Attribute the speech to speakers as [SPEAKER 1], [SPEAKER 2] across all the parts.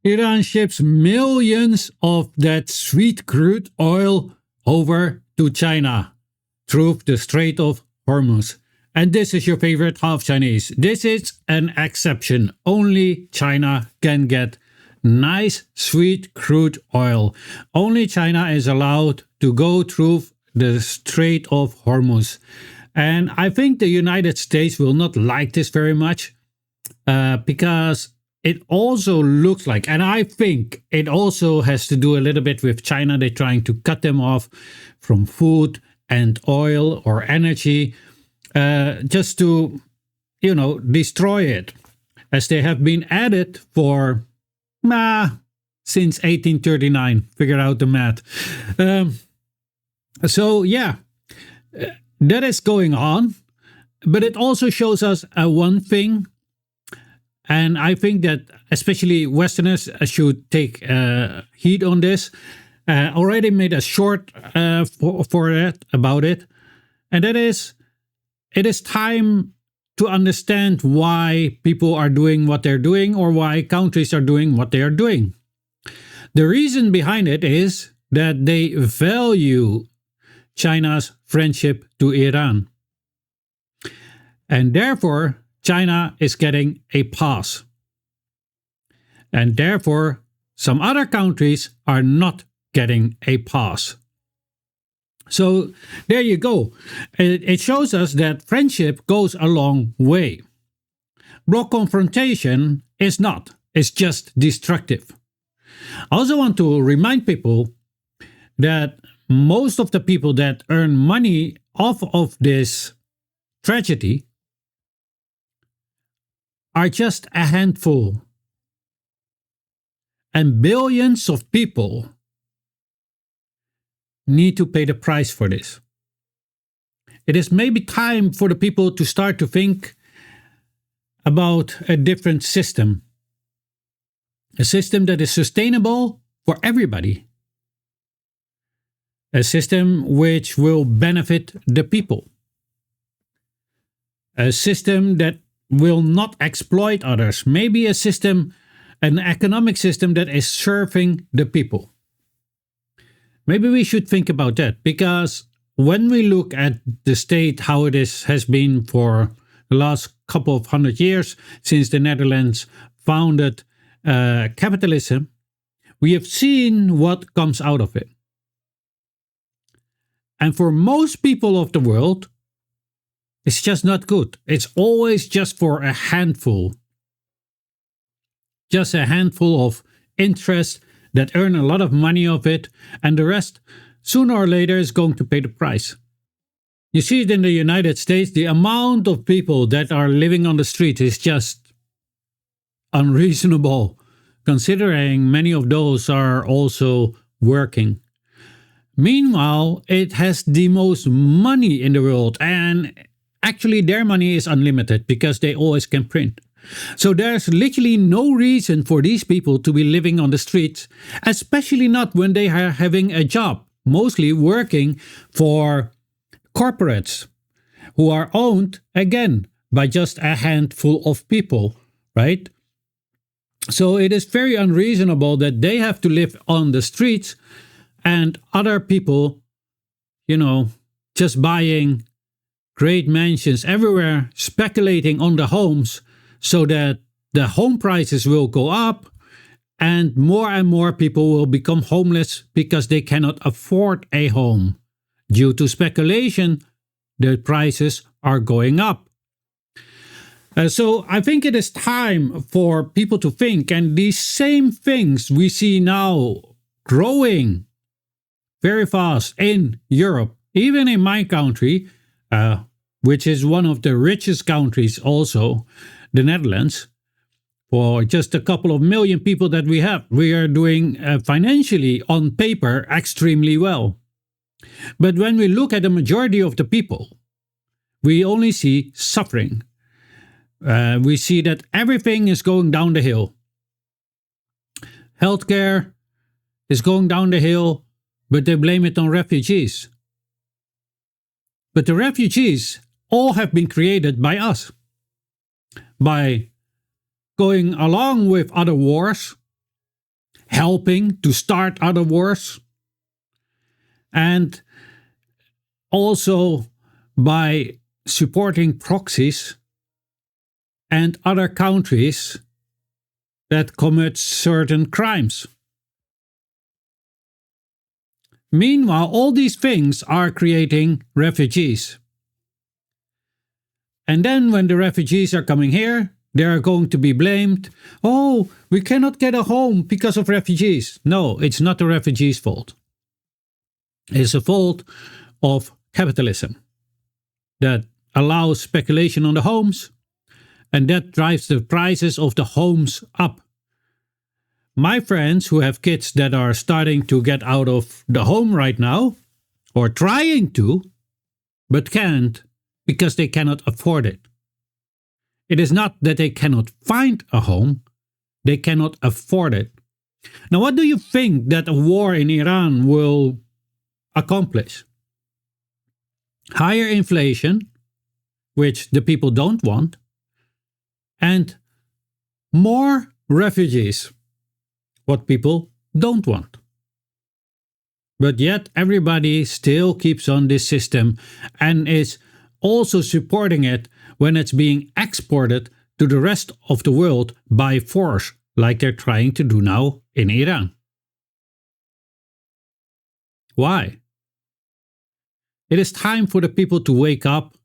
[SPEAKER 1] Iran ships millions of that sweet crude oil over to China through the Strait of Hormuz. And this is your favorite half Chinese. This is an exception. Only China can get nice sweet crude oil. Only China is allowed to go through the Strait of Hormuz. And I think the United States will not like this very much because it also looks like, and I think it also has to do a little bit with China. They're trying to cut them off from food and oil or energy just to, destroy it, as they have been at it for since 1839. Figure out the math. So yeah, that is going on, but it also shows us one thing, and I think that especially Westerners should take heed on this. Already made a short for it about it, and that is, it is time to understand why people are doing what they're doing, or why countries are doing what they are doing. The reason behind it is that they value China's friendship to Iran. And therefore, China is getting a pass. And therefore, some other countries are not getting a pass. So there you go. It shows us that friendship goes a long way. Block confrontation is not. It's just destructive. I also want to remind people that most of the people that earn money off of this tragedy are just a handful. And billions of people need to pay the price for this. It is maybe time for the people to start to think about a different system. A system that is sustainable for everybody. A system which will benefit the people. A system that will not exploit others. Maybe a system, an economic system that is serving the people. Maybe we should think about that, because when we look at the state, how it has been for the last couple of 100 years since the Netherlands founded capitalism, we have seen what comes out of it. And for most people of the world, it's just not good. It's always just for a handful. Just a handful of interests that earn a lot of money of it, and the rest, sooner or later, is going to pay the price. You see it in the United States, the amount of people that are living on the street is just unreasonable, considering many of those are also working. Meanwhile, it has the most money in the world, and actually their money is unlimited because they always can print. So there's literally no reason for these people to be living on the streets, especially not when they are having a job, mostly working for corporates who are owned, again, by just a handful of people, right? So it is very unreasonable that they have to live on the streets and other people, just buying great mansions everywhere, speculating on the homes, so that the home prices will go up and more people will become homeless because they cannot afford a home. Due to speculation, the prices are going up. So I think it is time for people to think, and these same things we see now growing very fast in Europe, even in my country, which is one of the richest countries also, the Netherlands. For just a couple of million people that we have, we are doing financially, on paper, extremely well. But when we look at the majority of the people, we only see suffering. We see that everything is going down the hill. Healthcare is going down the hill, but they blame it on refugees. But the refugees all have been created by us. By going along with other wars, helping to start other wars, and also by supporting proxies and other countries that commit certain crimes. Meanwhile, all these things are creating refugees. And then when the refugees are coming here, they are going to be blamed. Oh, we cannot get a home because of refugees. No, it's not the refugees' fault. It's a fault of capitalism that allows speculation on the homes, and that drives the prices of the homes up. My friends who have kids that are starting to get out of the home right now, or trying to, but can't because they cannot afford it. It is not that they cannot find a home, they cannot afford it. Now, what do you think that a war in Iran will accomplish? Higher inflation, which the people don't want, and more refugees, what people don't want. But yet everybody still keeps on this system and is also supporting it when it's being exported to the rest of the world by force, like they're trying to do now in Iran. Why? It is time for the people to wake up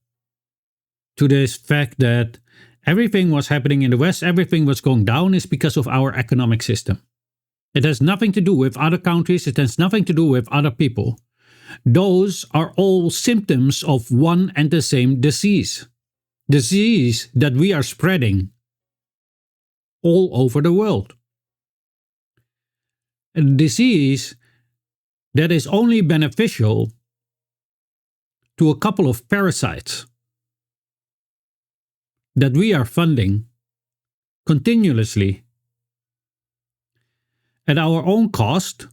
[SPEAKER 1] to this fact that everything was happening in the West, everything was going down is because of our economic system. It has nothing to do with other countries, it has nothing to do with other people. Those are all symptoms of one and the same disease. Disease that we are spreading all over the world. A disease that is only beneficial to a couple of parasites that we are funding continuously at our own cost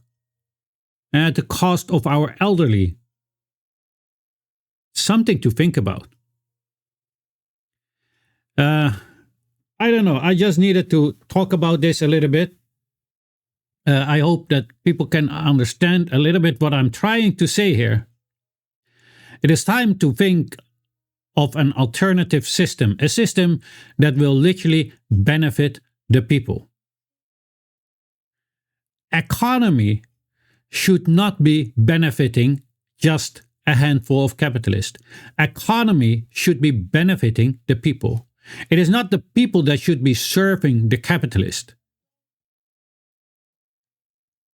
[SPEAKER 1] and at the cost of our elderly. Something to think about. I don't know, I just needed to talk about this a little bit. I hope that people can understand a little bit what I'm trying to say here. It is time to think of an alternative system, a system that will literally benefit the people. Economy should not be benefiting just a handful of capitalists. Economy should be benefiting the people. It is not the people that should be serving the capitalist.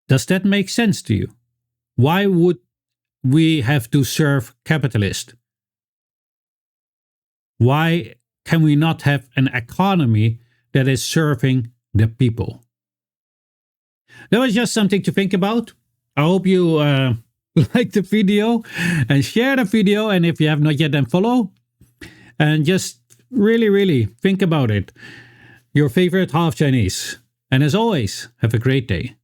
[SPEAKER 1] Does that make sense to you? Why would we have to serve capitalists? Why can we not have an economy that is serving the people? That was just something to think about. I hope you like the video and share the video. And if you have not yet, then follow. And just really think about it. Your favorite half Chinese. And as always, have a great day.